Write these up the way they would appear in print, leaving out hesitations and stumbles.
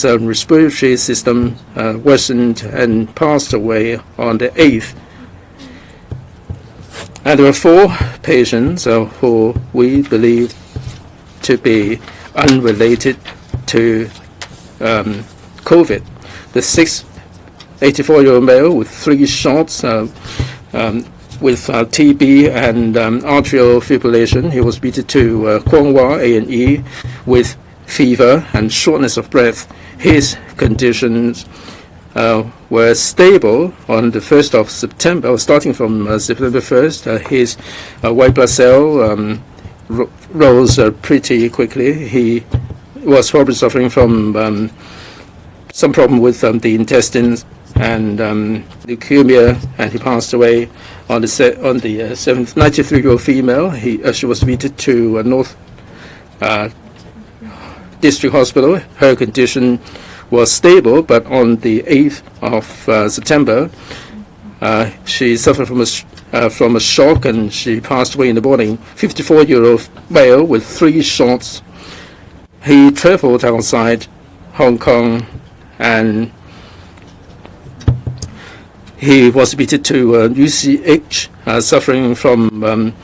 respiratory system worsened and passed away on the 8th. And there were 4 patients who we believe to be unrelated to COVID. The 84-year-old male with 3 shots with TB and atrial fibrillation. He was admitted to Kwong A&E with fever and shortness of breath. His conditions were stable on the 1st of September, starting from September 1st. His white blood cell rose pretty quickly. He was probably suffering from some problem with the intestines and leukemia, and he passed away on the 7th. 93-year-old female. She was admitted to North District Hospital. Her condition was stable, but on the 8th of September, she suffered from a shock and she passed away in the morning. 54-year-old male with 3 shots. He traveled outside Hong Kong and he was admitted to UCH, suffering from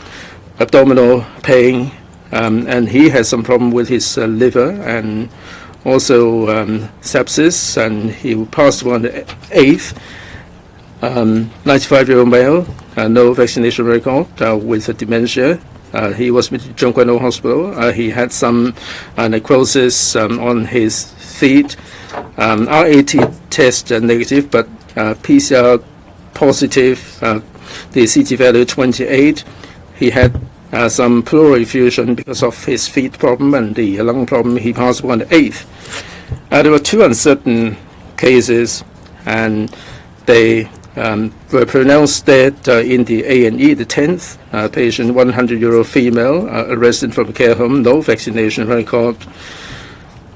abdominal pain, and he had some problem with his liver and also sepsis, and he passed away on the 8th. 95-year-old male, no vaccination record, with dementia. He was admitted to Zhongguan Hospital. He had some necrosis on his feet. RAT test negative, but PCR positive. The CT value 28. He had some pleural effusion because of his feet problem and the lung problem. He passed away on the 8th. There were 2 uncertain cases, and they were pronounced dead in the A&E. The 10th patient, 100-year-old female, arrested from a care home, no vaccination record.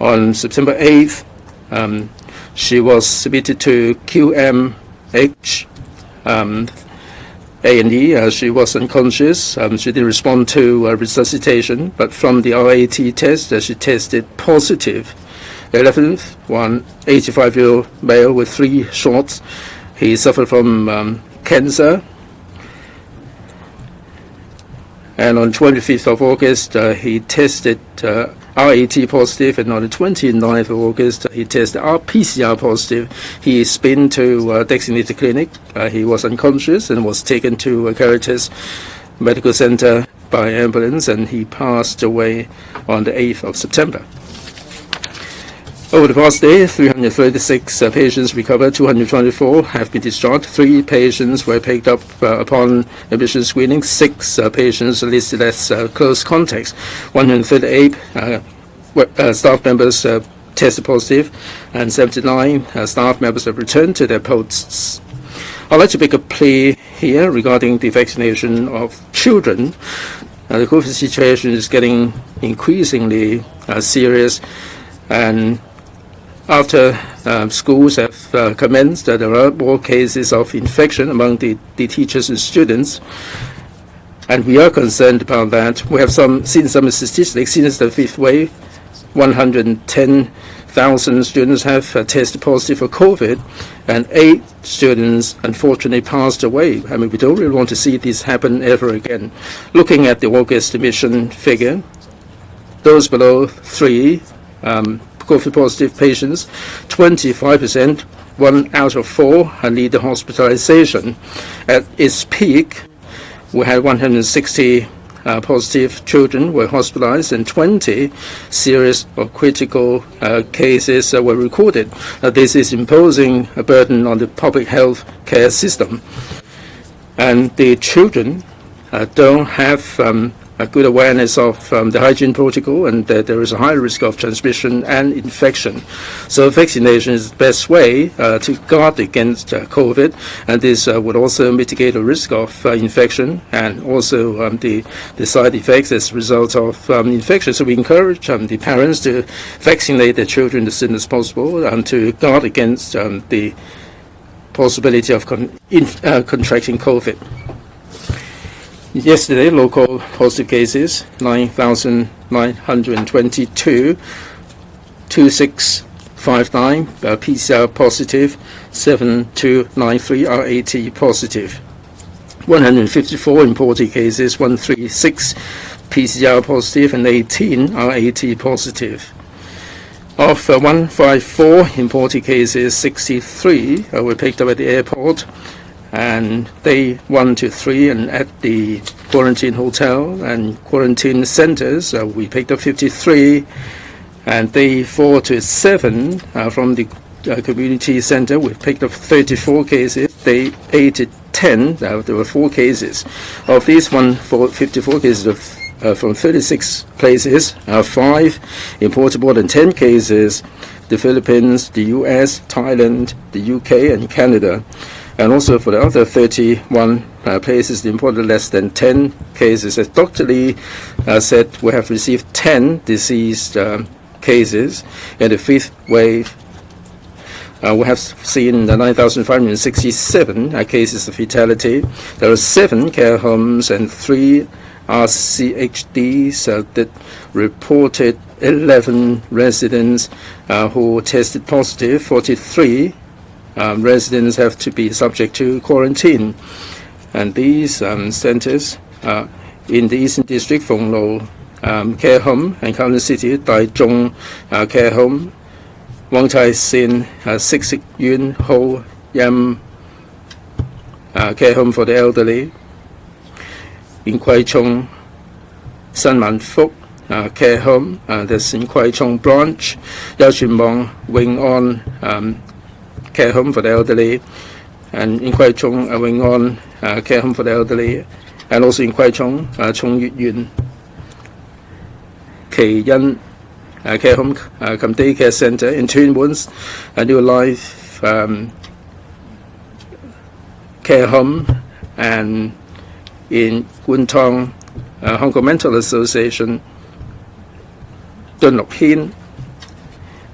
On September 8th, she was submitted to QMH A&E. She was unconscious. She didn't respond to resuscitation, but from the RAT test, she tested positive. 11th, 85-year-old male with 3 shots. He suffered from cancer. And on 25th of August, he tested RAT positive, and on the 29th of August, he tested PCR positive. He's been to designated clinic. He was unconscious and was taken to Caritas Medical Center by ambulance, and he passed away on the 8th of September. Over the past day, 336 patients recovered, 224 have been discharged, 3 patients were picked up upon admission screening, 6 patients listed as close contacts, 138 staff members tested positive, and 79 staff members have returned to their posts. I'd like to make a plea here regarding the vaccination of children. The COVID situation is getting increasingly serious, and after schools have commenced, there are more cases of infection among the teachers and students, and we are concerned about that. We have seen some statistics. Since the 5th wave, 110,000 students have tested positive for COVID, and 8 students unfortunately passed away. I mean, we don't really want to see this happen ever again. Looking at the August admission figure, those below 3 COVID positive patients, 25%, 1 out of 4 need hospitalization. At its peak, we had 160 positive children were hospitalized, and 20 serious or critical cases were recorded. This is imposing a burden on the public health care system. And the children don't have a good awareness of the hygiene protocol, and that there is a high risk of transmission and infection. So vaccination is the best way to guard against COVID, and this would also mitigate the risk of infection and also the side effects as a result of infection. So we encourage the parents to vaccinate their children as soon as possible and to guard against the possibility of contracting COVID. Yesterday, local positive cases, 9,922, 264 59 PCR positive, 7293 are AT positive. 154 imported cases, 136 PCR positive, and 18 are AT positive. Of 154 imported cases, 63 were picked up at the airport, and day 1 to 3 and at the quarantine hotel and quarantine centers, we picked up 53, and day 4 to 7 from the community center, we picked up 34 cases. Day 8 to 10, there were 4 cases. Of these 54 cases from 36 places, 5 imported more than 10 cases: the Philippines, the US, Thailand, the UK, and Canada. And also for the other 31 places, they imported less than 10 cases. As Dr. Lee said, we have received 10 deceased cases in the 5th wave. We have seen 9,567 cases of fatality. There are 7 care homes and 3 RCHDs that reported 11 residents who tested positive. 43 residents have to be subject to quarantine. And these centers in the Eastern District, Fung Lo Care Home, and Kowloon City, Tai Zhong Care Home, Wong Tai Sin, Sik Sik Yuen Ho Yam Care Home for the Elderly, in Kwai Chung, San Man Fuk Care Home, that's in Kwai Chung Branch, Yau Chun Mong Wing On Care Home for the Elderly, and in Kwai Chung Wing On Care Home for the Elderly, and also in Kwai Chung Chung Yue Yuen Ki Yin Care Home Come Daycare Center, in Twin Woods, a New Life Care Home, and in Kwun Tong Hong Kong Mental Association, Dun Lok Hin,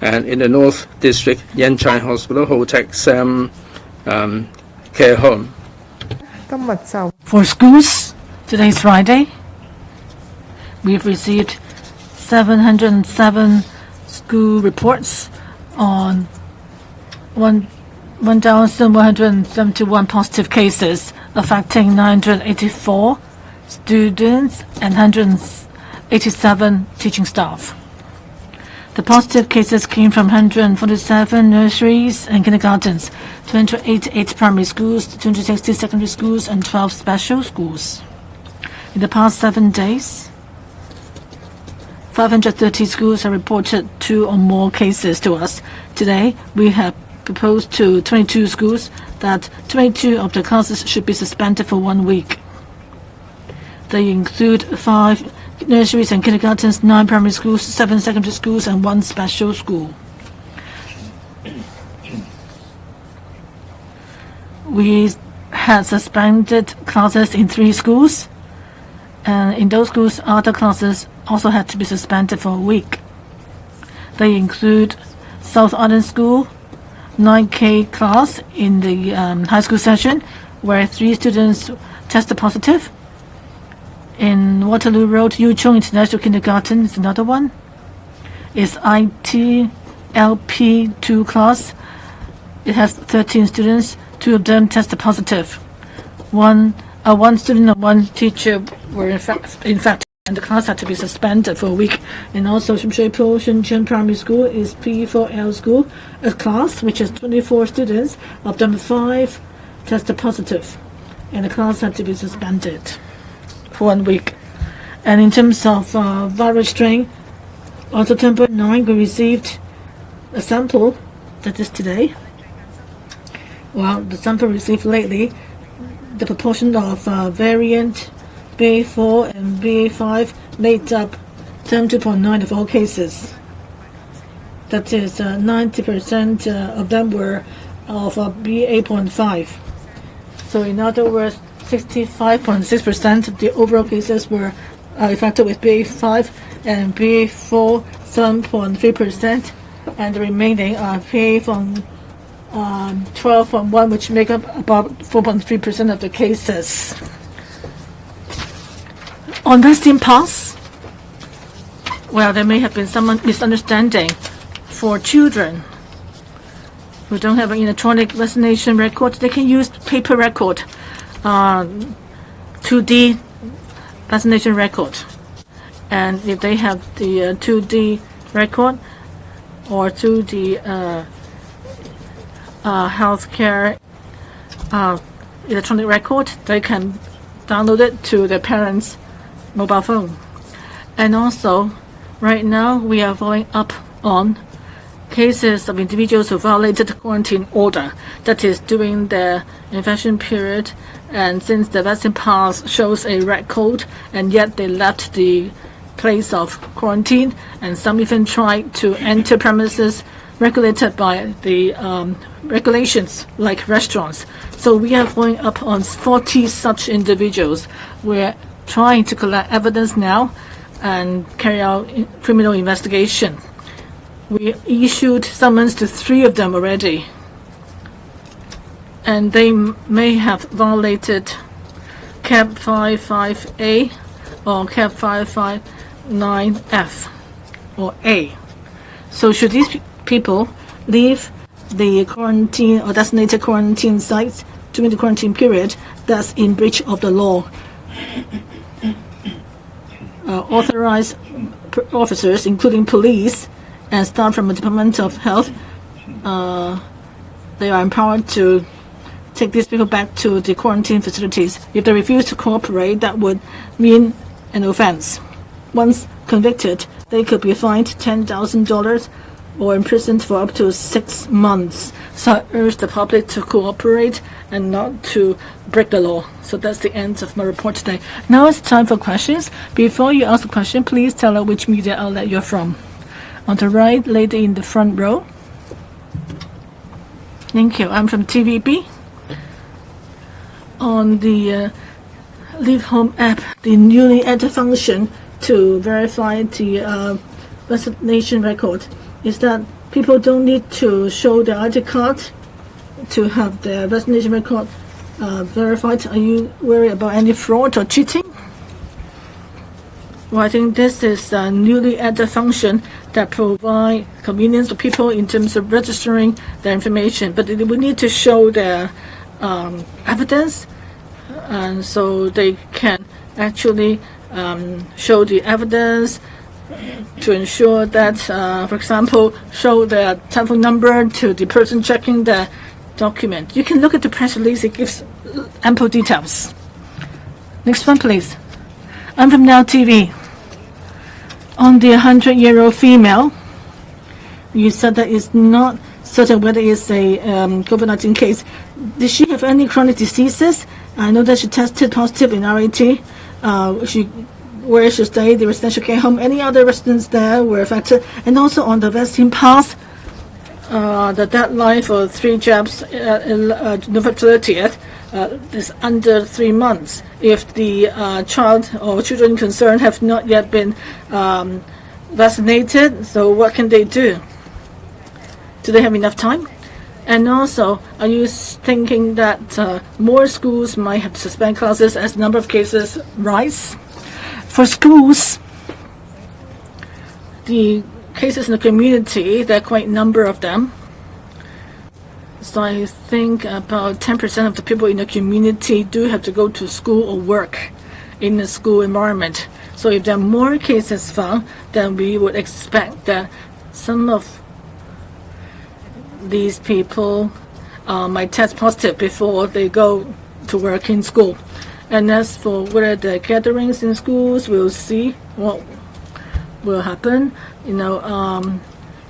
and in the North District, Yan Chai Hospital, Ho Tak Sam Care Home. For schools, today is Friday. We've received 707 school reports on 1,171 positive cases, affecting 984 students and 187 teaching staff. The positive cases came from 147 nurseries and kindergartens, 288 primary schools, 260 secondary schools, and 12 special schools. In the past 7 days, 530 schools have reported 2 or more cases to us. Today, we have proposed to 22 schools that 22 of the classes should be suspended for 1 week. They include 5 nurseries and kindergartens, 9 primary schools, 7 secondary schools, and 1 special school. We had suspended classes in 3 schools, and in those schools, other classes also had to be suspended for a week. They include South Island School, 9K class in the high school session, where 3 students tested positive. In Waterloo Road, Yu Chung International Kindergarten is another one. It's ITLP2 class. It has 13 students. 2 of them tested positive. One student and 1 teacher were infected, and the class had to be suspended for a week. And also, Shim Shui Po Shuncheon Primary School is P4L school, a class which has 24 students. Of them, 5 tested positive, and the class had to be suspended for 1 week. And in terms of virus strain, on September 9, we received a sample, that is today. Well, the sample received lately, the proportion of variant BA4 and BA5 made up 72.9 of all cases. That is 90% of them were of BA.5. So in other words, 65.6% of the overall cases were affected with BA5, and BA4 7.3%, and the remaining are BA from 12.1, which make up about 4.3% of the cases. On vaccine pass, well, there may have been some misunderstanding. For children, who don't have an electronic vaccination record, they can use paper record, 2D vaccination record. And if they have the 2D record or 2D healthcare electronic record, they can download it to their parents' mobile phone. And also, right now, we are following up on cases of individuals who violated the quarantine order, that is, during the infection period, and since the vaccine pass shows a red code, and yet they left the place of quarantine, and some even tried to enter premises regulated by the regulations like restaurants. So we are following up on 40 such individuals. We're trying to collect evidence now and carry out criminal investigation. We issued summons to 3 of them already, and they may have violated CAP 55A or CAP 559F or A. So should these people leave the quarantine or designated quarantine sites during the quarantine period, that's in breach of the law. Authorized officers, including police and staff from the Department of Health, they are empowered to take these people back to the quarantine facilities. If they refuse to cooperate, that would mean an offense. Once convicted, they could be fined $10,000 or imprisoned for up to 6 months. So I urge the public to cooperate and not to break the law. So that's the end of my report today. Now it's time for questions. Before you ask a question, please tell us which media outlet you're from. On the right, lady in the front row. Thank you. I'm from TVB. On the Leave Home app, the newly added function to verify the vaccination record is that people don't need to show their ID card to have their vaccination record verified. Are you worried about any fraud or cheating? Well, I think this is a newly added function that provides convenience for people in terms of registering their information, but they will need to show their evidence, and so they can actually show the evidence to ensure that, for example, show their telephone number to the person checking the document. You can look at the press release, it gives ample details. Next one, please. I'm from Now TV. On the 100-year-old female, you said that it's not certain whether it's a COVID-19 case. Did she have any chronic diseases? I know that she tested positive in RAT. Where she stayed, the residential care home, any other residents there were affected. And also on the vaccine pass, the deadline for 3 jabs, November 30th, is under 3 months. If the child or children concerned have not yet been vaccinated, so what can they do? Do they have enough time? And also, are you thinking that more schools might have to suspend classes as the number of cases rise? For schools, the cases in the community, there are quite a number of them. So I think about 10% of the people in the community do have to go to school or work in the school environment. So if there are more cases found, then we would expect that some of these people might test positive before they go to work in school. And as for whether the gatherings in schools, we'll see what will happen.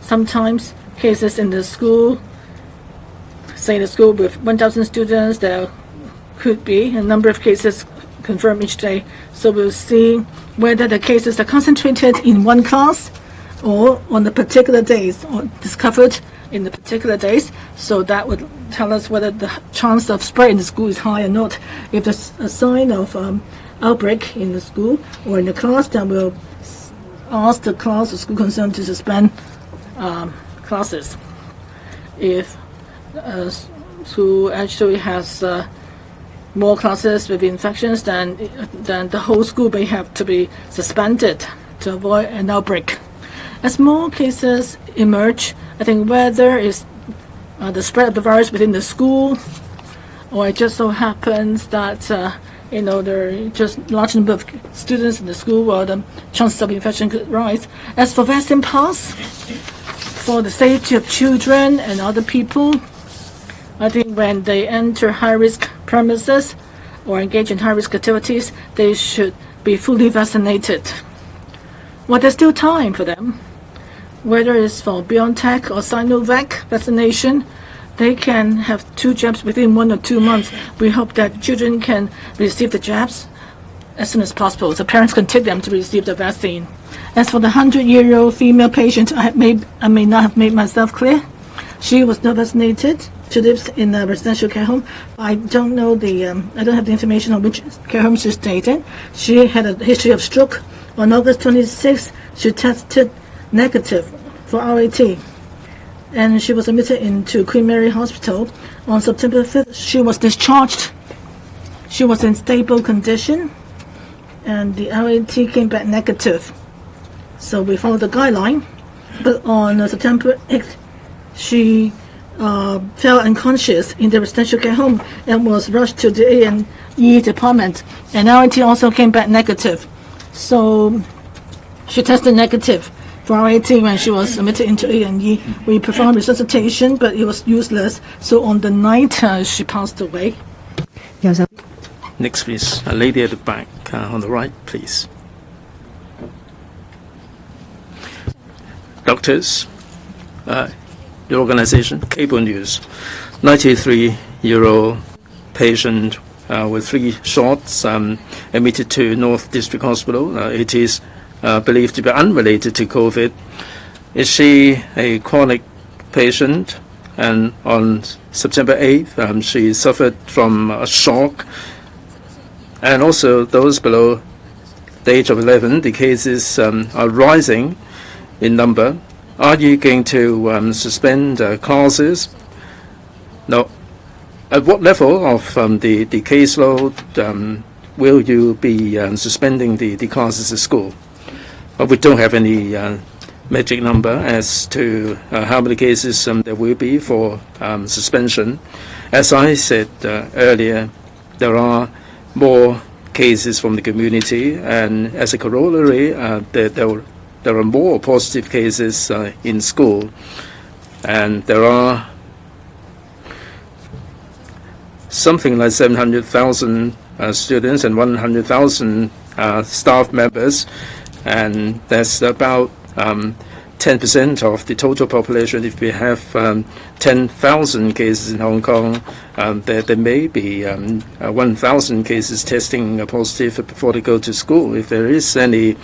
Sometimes cases in the school, say the school with 1,000 students, there could be a number of cases confirmed each day. So we'll see whether the cases are concentrated in one class or on the particular days, or discovered in the particular days. So that would tell us whether the chance of spread in the school is high or not. If there's a sign of outbreak in the school or in the class, then we'll ask the class or school concerned to suspend classes. If school actually has more classes with infections, then the whole school may have to be suspended to avoid an outbreak. As more cases emerge, I think weather is the spread of the virus within the school, or it just so happens that there are just large number of students in the school, or the chances of infection could rise. As for vaccine pass, for the safety of children and other people, I think when they enter high-risk premises or engage in high-risk activities, they should be fully vaccinated. Well, there's still time for them. Whether it's for BioNTech or Sinovac vaccination, they can have 2 jabs within 1 or 2 months. We hope that children can receive the jabs as soon as possible, so parents can take them to receive the vaccine. As for the 100-year-old female patient, I may not have made myself clear. She was not vaccinated. She lives in a residential care home. I don't know I don't have the information on which care home she stayed in. She had a history of stroke. On August 26th, she tested negative for RAT, and she was admitted into Queen Mary Hospital. On September 5th, she was discharged. She was in stable condition, and the RAT came back negative. So we followed the guideline. But on September 8th, she fell unconscious in the residential care home and was rushed to the A&E department. And RAT also came back negative. So she tested negative for RAT when she was admitted into A&E. We performed resuscitation, but it was useless. So on the night, she passed away. Next, please. A lady at the back on the right, please. Doctors, the organization, Cable News, 93-year-old patient with 3 shots admitted to North District Hospital. It is believed to be unrelated to COVID. Is she a chronic patient? And on September 8th, she suffered from a shock. And also those below the age of 11, the cases are rising in number. Are you going to suspend classes? No. At what level of the caseload will you be suspending the classes at school? We don't have any magic number as to how many cases there will be for suspension. As I said earlier, there are more cases from the community, and as a corollary, there are more positive cases in school, and there are something like 700,000 students and 100,000 staff members, and that's about 10% of the total population. If we have 10,000 cases in Hong Kong, there may be 1,000 cases testing positive before they go to school. If there is any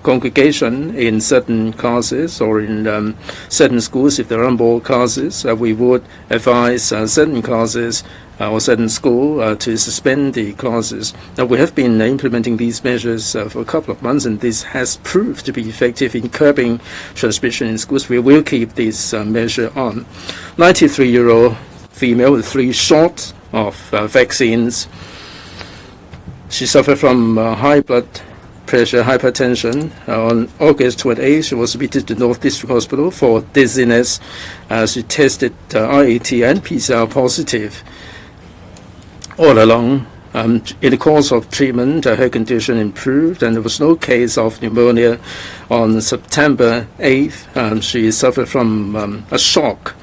congregation in certain classes or in certain schools, if there are more classes, we would advise certain classes or certain school to suspend the classes. Now, we have been implementing these measures for a couple of months, and this has proved to be effective in curbing transmission in schools. We will keep this measure on. 93-year-old female with 3 shots of vaccines. She suffered from high blood pressure, hypertension. On August 28th, she was admitted to North District Hospital for dizziness. She tested RAT and PCR positive. All along, in the course of treatment, her condition improved, and there was no case of pneumonia. On September 8th, she suffered from a shock.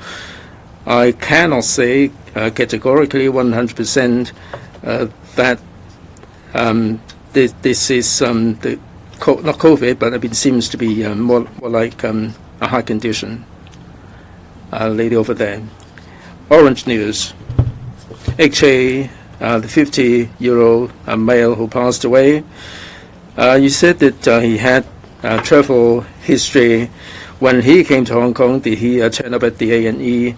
I cannot say categorically 100% that this is not COVID, but it seems to be more like a heart condition. Lady over there. Orange News. HA, the 50-year-old male who passed away. You said that he had travel history. When he came to Hong Kong, did he turn up at the A&E,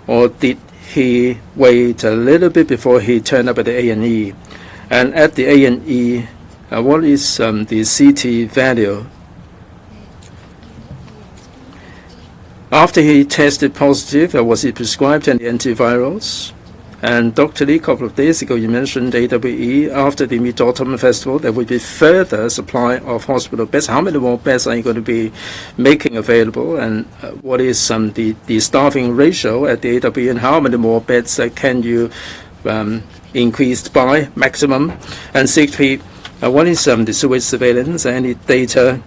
or did he wait a little bit before he turned up at the A&E? And at the A&E, what is the CT value? After he tested positive, was he prescribed any antivirals? And Dr. Lee, a couple of days ago, you mentioned AWE. After the Mid-Autumn Festival, there will be further supply of hospital beds. How many more beds are you going to be making available? And what is the staffing ratio at the AWE? And how many more beds can you increase by maximum? And sixthly, what is the sewage surveillance? Any data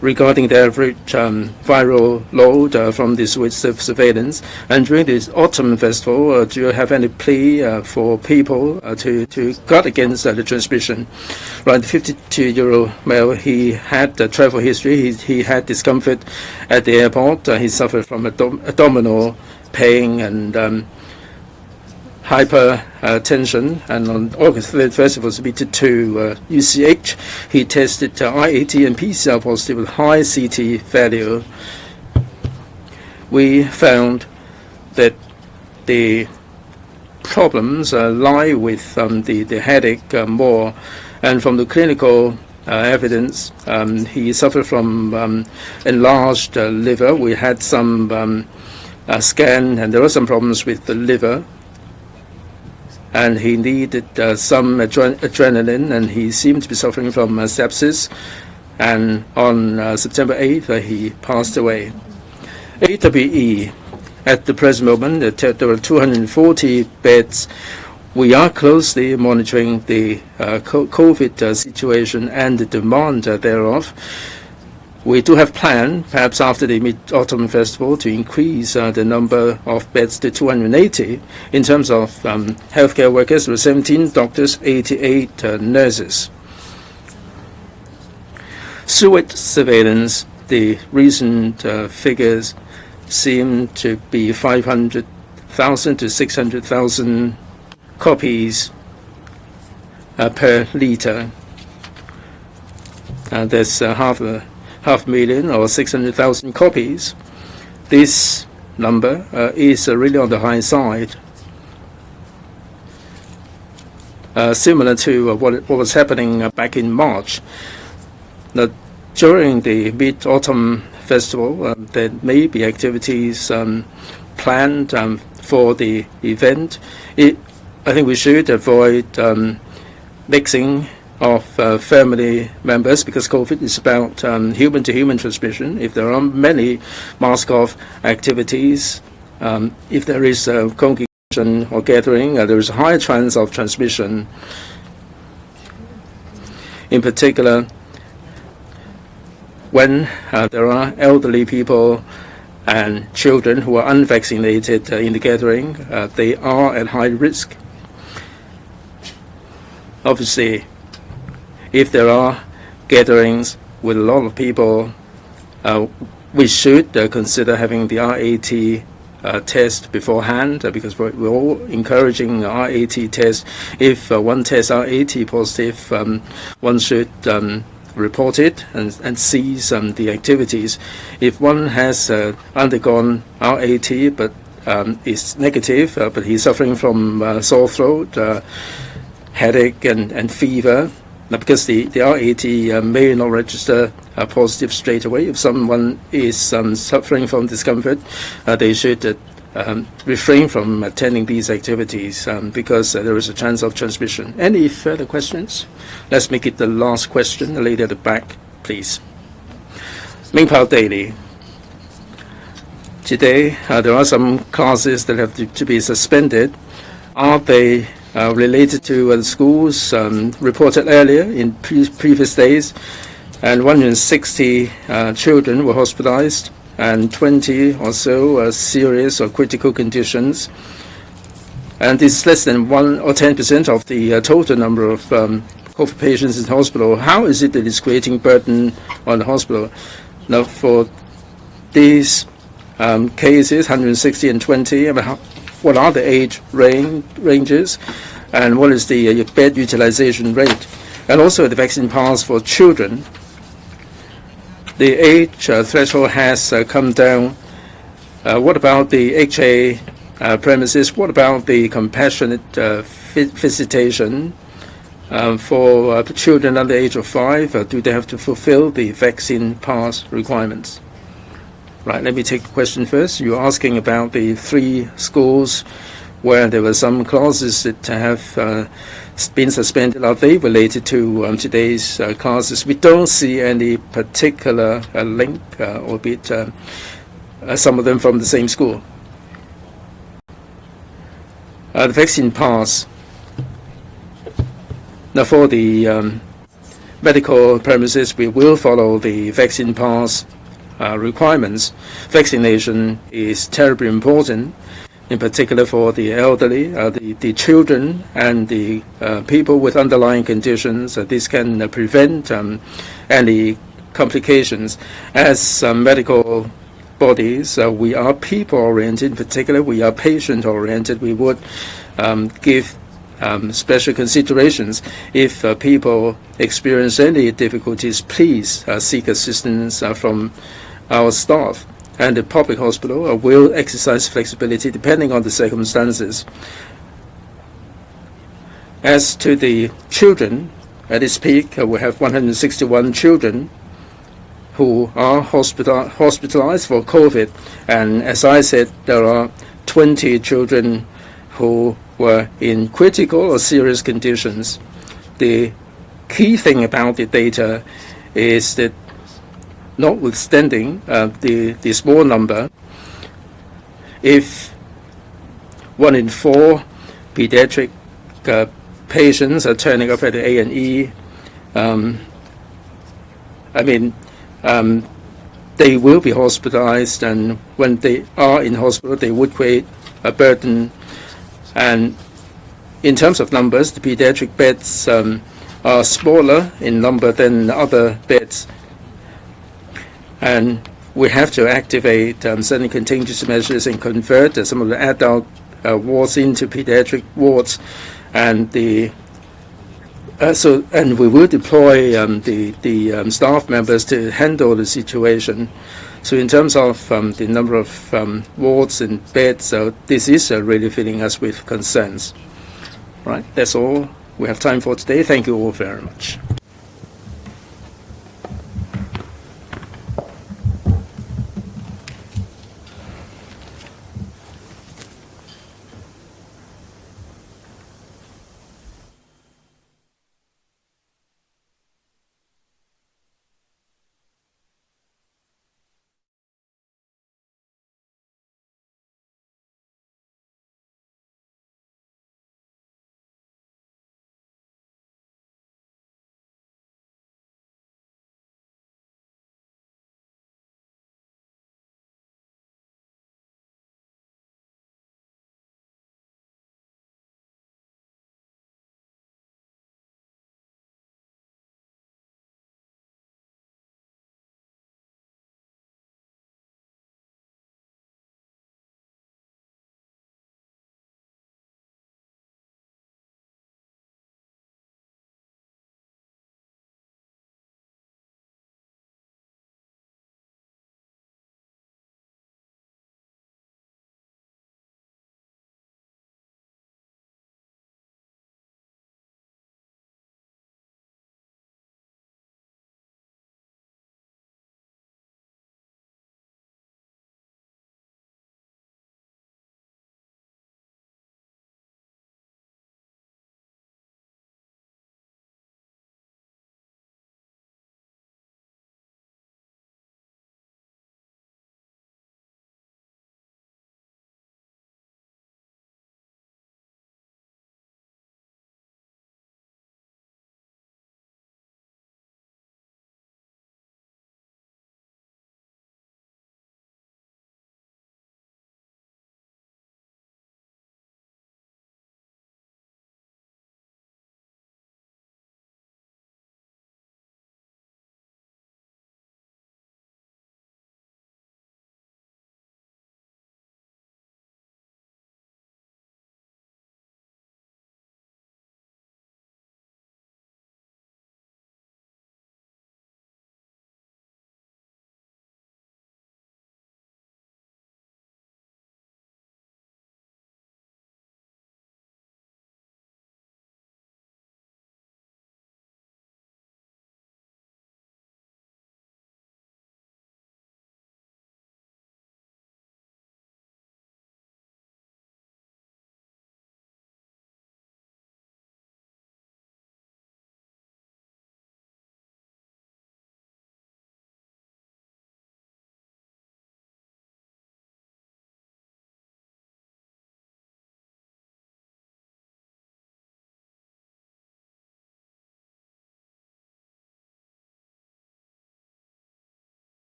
regarding the average viral load from the sewage surveillance? And during this autumn festival, do you have any plea for people to guard against the transmission? Right, the 52-year-old male, he had travel history. He had discomfort at the airport. He suffered from abdominal pain and hypertension, and on August 3rd, first he was admitted to UCH. He tested IAT and PCR positive with high CT value. We found that the problems lie with the headache more, and from the clinical evidence, he suffered from enlarged liver. We had some scan, and there were some problems with the liver, and he needed some adrenaline, and he seemed to be suffering from sepsis. And on September 8th, he passed away. AWE, at the present moment, there were 240 beds. We are closely monitoring the COVID situation and the demand thereof. We do have plan, perhaps after the Mid-Autumn Festival, to increase the number of beds to 280. In terms of healthcare workers, there were 17 doctors, 88 nurses. Sewage surveillance, the recent figures seem to be 500,000 to 600,000 copies per litre. There's half a million or 600,000 copies. This number is really on the high side, similar to what was happening back in March. Now, during the Mid-Autumn Festival, there may be activities planned for the event. I think we should avoid mixing of family members, because COVID is about human-to-human transmission. If there are many mask-off activities, if there is a congregation or gathering, there is a higher chance of transmission. In particular, when there are elderly people and children who are unvaccinated in the gathering, they are at high risk. Obviously, if there are gatherings with a lot of people, we should consider having the RAT test beforehand, because we're all encouraging RAT test. If one tests RAT positive, one should report it and seize the activities. If one has undergone RAT but is negative, but he's suffering from sore throat, headache and fever, because the RAT may not register positive straight away. If someone is suffering from discomfort, they should refrain from attending these activities because there is a chance of transmission. Any further questions? Let's make it the last question. The lady at the back, please. Mingpao Daily. Today, there are some classes that have to be suspended. Are they related to the schools reported earlier in previous days? And 160 children were hospitalized, and 20 or so serious or critical conditions. And this is less than 1 or 10% of the total number of COVID patients in hospital. How is it that it's creating burden on the hospital? Now, for these cases, 160 and 20, what are the age ranges, and what is the bed utilization rate? And also the vaccine pass for children. The age threshold has come down. What about the HA premises? What about the compassionate visitation for children under the age of 5? Do they have to fulfill the vaccine pass requirements? Right, let me take the question first. You're asking about the 3 schools where there were some clauses that have been suspended. Are they related to today's classes? We don't see any particular link, albeit some of them from the same school. The vaccine pass. Now, for the medical premises, we will follow the vaccine pass requirements. Vaccination is terribly important, in particular for the elderly, the children, and the people with underlying conditions. This can prevent any complications. As medical bodies, we are people-oriented. In particular, we are patient-oriented. We would give special considerations. If people experience any difficulties, please seek assistance from our staff. And the public hospital will exercise flexibility depending on the circumstances. As to the children, at its peak, we have 161 children who are hospitalized for COVID. And as I said, there are 20 children who were in critical or serious conditions. The key thing about the data is that notwithstanding the small number, if 1 in 4 pediatric patients are turning up at the A&E, they will be hospitalized, and when they are in hospital, they would create a burden. And in terms of numbers, the pediatric beds are smaller in number than other beds. And we have to activate certain contingency measures and convert some of the adult wards into pediatric wards. And and we will deploy the staff members to handle the situation. So in terms of the number of wards and beds, this is really filling us with concerns. Right, that's all we have time for today. Thank you all very much.